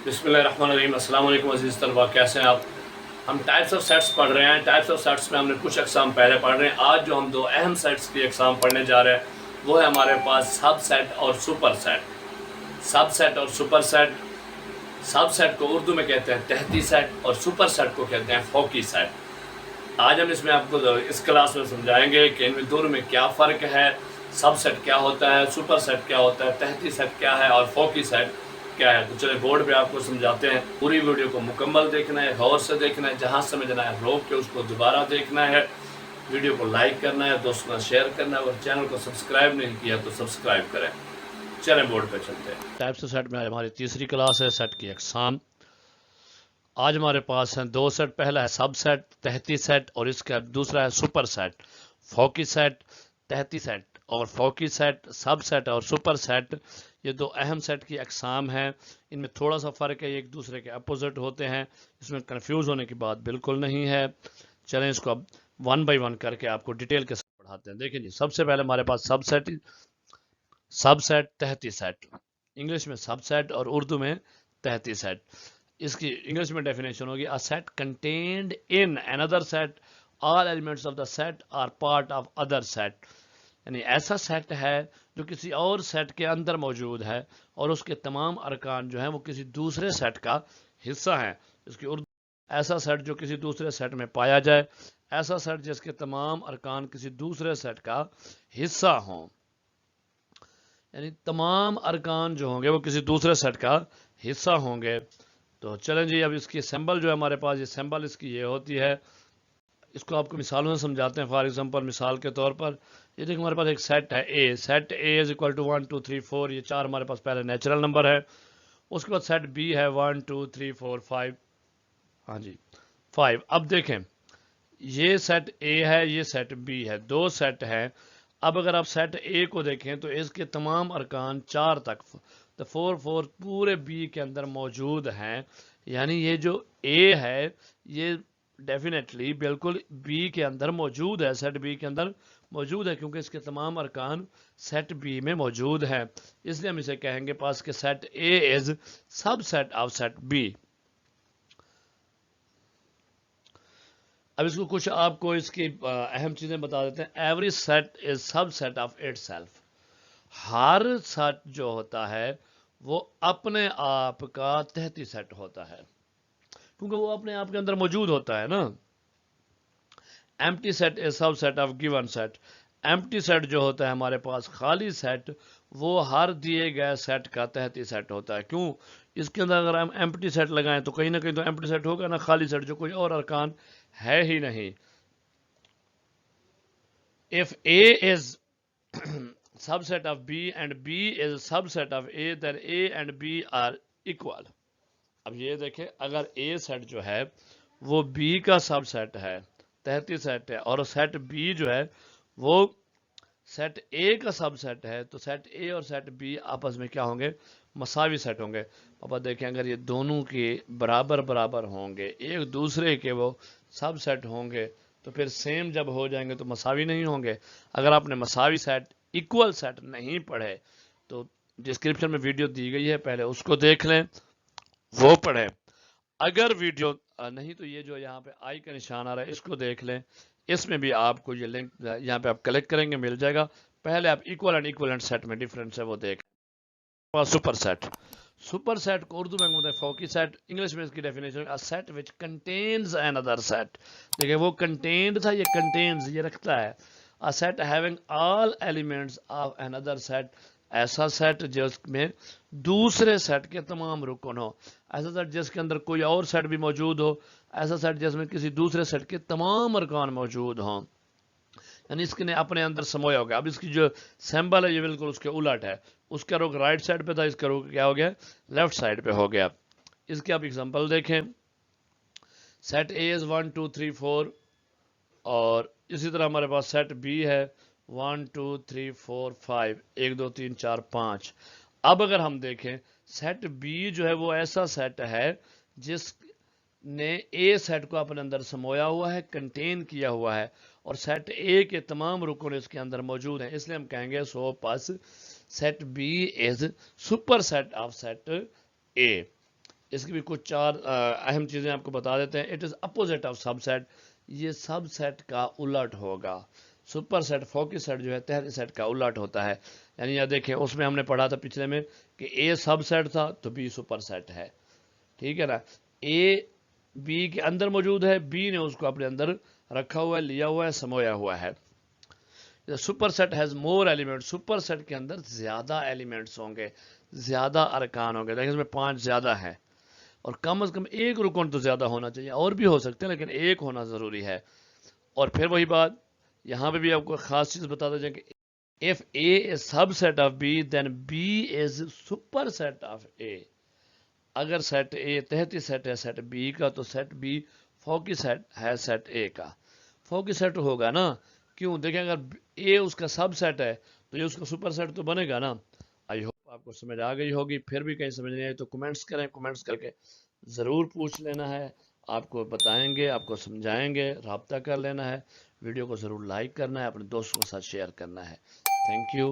بسم اللہ الرحمن الرحیم۔ السلام علیکم عزیز طلبہ، کیسے ہیں آپ؟ ہم ٹائپس آف سیٹس پڑھ رہے ہیں۔ ٹائپس آف سیٹس میں ہم نے کچھ اقسام پہلے پڑھ رہے ہیں۔ آج جو ہم دو اہم سیٹس کی اقسام پڑھنے جا رہے ہیں وہ ہے ہمارے پاس سب سیٹ اور سپر سیٹ۔ سب سیٹ اور سپر سیٹ، سب سیٹ کو اردو میں کہتے ہیں تحتی سیٹ اور سپر سیٹ کو کہتے ہیں فوقی سیٹ۔ آج ہم اس میں آپ کو اس کلاس میں سمجھائیں گے کہ ان میں دونوں میں کیا فرق ہے، سب سیٹ کیا ہوتا ہے، سپر سیٹ کیا ہوتا ہے، تحتی سیٹ کیا ہے اور فوقی سیٹ کیا ہے۔ تو چلے بورڈ پہ آپ کو سمجھاتے ہیں۔ پوری ویڈیو کو مکمل دیکھنا ہے، غور سے دیکھنا ہے، جہاں سمجھنا ہے روک کے اس کو دوبارہ دیکھنا ہے۔ ویڈیو کو لائک کرنا ہے، دوستوں کا شیئر کرنا ہے، اور چینل کو سبسکرائب نہیں کیا تو سبسکرائب کریں۔ چلیں بورڈ پہ چلتے ہیں۔ ٹائپس آف سیٹ میں ہماری تیسری کلاس ہے، سیٹ کی اقسام۔ آج ہمارے پاس ہیں دو سیٹ۔ پہلا ہے سب سیٹ تحتی سیٹ، اور اس کا دوسرا ہے سپر سیٹ فوقی سیٹ۔ تحتی سیٹ اور فوقی سیٹ، سب سیٹ اور سپر سیٹ، یہ دو اہم سیٹ کی اقسام ہیں۔ ان میں تھوڑا سا فرق ہے، ایک دوسرے کے اپوزٹ ہوتے ہیں، اس میں کنفیوز ہونے کی بات بالکل نہیں ہے۔ چلیں اس کو اب ون بائی ون کر کے آپ کو ڈیٹیل کے ساتھ پڑھاتے ہیں۔ دیکھیں جی، سب سے پہلے ہمارے پاس سب سیٹ تحتی سیٹ، انگلش میں سب سیٹ اور اردو میں تحتی سیٹ۔ اس کی انگلش میں ڈیفینیشن ہوگی: a set contained in another set, all elements of the set are part of other set۔ یعنی ایسا سیٹ ہے جو کسی اور سیٹ کے اندر موجود ہے اور اس کے تمام ارکان جو ہیں وہ کسی دوسرے سیٹ کا حصہ ہیں۔ اس کی اردو: ایسا سیٹ جو کسی دوسرے سیٹ میں پایا جائے، ایسا سیٹ جس کے تمام ارکان کسی دوسرے سیٹ کا حصہ ہوں۔ یعنی تمام ارکان جو ہوں گے وہ کسی دوسرے سیٹ کا حصہ ہوں گے۔ تو چلیں جی، اب اس کی سمبل جو ہے ہمارے پاس، یہ سمبل اس کی یہ ہوتی ہے۔ اس کو آپ کو مثالوں سے سمجھاتے ہیں۔ فار ایگزامپل، مثال کے طور پر یہ دیکھیں، ہمارے پاس ایک سیٹ ہے A. Set A is equal to 1 2 3 4، یہ چار ہمارے پاس پہلے نیچرل نمبر ہے۔ اس کے بعد سیٹ بی ہے 1 2 3 4 5، ہاں جی 5۔ اب دیکھیں، یہ سیٹ اے ہے، یہ سیٹ بی ہے، دو سیٹ ہیں۔ اب اگر آپ سیٹ اے کو دیکھیں تو اس کے تمام ارکان 4 تک، تو 4 4 پورے بی کے اندر موجود ہیں۔ یعنی یہ جو اے ہے یہ ڈیفینیٹلی بالکل بی کے اندر موجود ہے، سیٹ بی کے اندر موجود ہے، کیونکہ اس کے تمام ارکان سیٹ بی میں موجود ہیں۔ اس لیے ہم اسے کہیں گے پاس کہ set A is subset of set B. اب اس کو کچھ آپ کو اس کی اہم چیزیں بتا دیتے ہیں۔ Every set is subset of itself. ہر سیٹ جو ہوتا ہے وہ اپنے آپ کا تحتی سیٹ ہوتا ہے، کیونکہ وہ اپنے آپ کے اندر موجود ہوتا ہے نا۔ Empty set is subset of given set. Empty set جو ہوتا ہے ہمارے پاس، خالی سیٹ، وہ ہر دیے گئے سیٹ کا تحتی سیٹ ہوتا ہے۔ کیوں؟ اس کے اندر اگر ہم ایمپٹی سیٹ لگائیں تو کہیں نہ کہیں تو ایمپٹی سیٹ ہوگا نا، خالی سیٹ جو کوئی اور ارکان ہے ہی نہیں۔ If A is subset of B and B is subset of A, then A and B are equal۔ اب یہ دیکھیں، اگر A سیٹ جو ہے وہ B کا سب سیٹ ہے، تحتی سیٹ ہے، اور سیٹ B جو ہے وہ سیٹ A کا سب سیٹ ہے، تو سیٹ A اور سیٹ B آپس میں کیا ہوں گے؟ مساوی سیٹ ہوں گے۔ اب آپ دیکھیں، اگر یہ دونوں کے برابر برابر ہوں گے، ایک دوسرے کے وہ سب سیٹ ہوں گے، تو پھر سیم جب ہو جائیں گے تو مساوی نہیں ہوں گے۔ اگر آپ نے مساوی سیٹ، ایکول سیٹ نہیں پڑھے تو ڈسکرپشن میں ویڈیو دی گئی ہے، پہلے اس کو دیکھ لیں، وہ پڑھیں۔ اگر ویڈیو نہیں تو یہ جو یہاں پہ آئی کا نشان آ رہا ہے اس کو دیکھ لیں، اس میں بھی آپ کو یہ لنک یہاں پہ آپ کلک کریں گے مل جائے گا۔ پہلے آپ ایکول اینڈ ایکولنٹ سیٹ میں ڈفرنس ہے وہ دیکھ لیں۔ سپر سیٹ، سپر سیٹ کو اردو میں بولتے ہیں فوقی سیٹ۔ انگلش میں اس کی ڈیفینیشن ہے set which contains another set. دیکھیں، وہ کنٹینڈ تھا، یہ کنٹینز، یہ رکھتا ہے۔ A set having all elements of another set، ایسا سیٹ جس میں دوسرے سیٹ کے تمام رکن ہو، ایسا سیٹ جس کے اندر کوئی اور سیٹ بھی موجود ہو، ایسا سیٹ جس میں کسی دوسرے سیٹ کے تمام ارکان موجود ہوں، یعنی اس نے اپنے اندر سمویا ہو گیا۔ اب اس کی جو سمبل ہے یہ بالکل اس کے الٹ ہے، اس کا رخ رائٹ سائڈ پہ تھا، اس کا رخ کیا ہو گیا؟ لیفٹ سائڈ پہ ہو گیا۔ اس کی آپ ایگزامپل دیکھیں، سیٹ اے از 1 2 3 4، اور اسی طرح ہمارے پاس سیٹ بی ہے 1 2 3 4 5، 1 2 3 4 5۔ اب اگر ہم دیکھیں، سیٹ بی جو ہے وہ ایسا سیٹ ہے جس نے اے سیٹ کو اپنے اندر سمویا ہوا ہے، کنٹین کیا ہوا ہے، اور سیٹ اے کے تمام رکن اس کے اندر موجود ہیں۔ اس لیے ہم کہیں گے suppose set B is superset of set A. اس کی بھی کچھ 4 اہم چیزیں آپ کو بتا دیتے ہیں. It is opposite of subset. یہ سب سیٹ کا الٹ ہوگا. سپر سیٹ فوکی سیٹ جو ہے تحتی سیٹ کا الٹ ہوتا ہے. یعنی یہ دیکھیں اس میں ہم نے پڑھا تھا پچھلے میں کہ اے سب سیٹ تھا تو بی سپر سیٹ ہے. ٹھیک ہے نا. اے بی کے اندر موجود ہے, بی نے اس کو اپنے اندر رکھا ہوا ہے, لیا ہوا ہے, سمویا ہوا ہے. Superset has more element. Superset کے اندر زیادہ ایلیمنٹس ہوں گے, زیادہ ارکان ہوں گے. دیکھیں اس میں 5 زیادہ ہیں, اور کم از کم ایک رکن تو زیادہ ہونا چاہیے. اور بھی ہو سکتے ہیں لیکن ایک ہونا ضروری ہے. اور پھر وہی بات یہاں پہ بھی آپ کو خاص چیز بتا دیں کہ if A is subset of B then B is super set of A. اگر سیٹ A تحتی سیٹ ہے سیٹ B کا تو سیٹ B فوقی سیٹ ہے سیٹ A کا. فوقی سیٹ ہوگا نا, کیوں؟ دیکھیں اگر A اس کا سب سیٹ ہے تو یہ اس کا سپر سیٹ تو بنے گا نا. آئی ہوپ آپ کو سمجھ آ گئی ہوگی. پھر بھی کہیں سمجھ نہیں آئی تو کمنٹس کریں, کمنٹس کر کے ضرور پوچھ لینا ہے. آپ کو بتائیں گے, آپ کو سمجھائیں گے, رابطہ کر لینا ہے. ویڈیو کو ضرور لائک کرنا ہے, اپنے دوستوں کے ساتھ شیئر کرنا ہے. Thank you.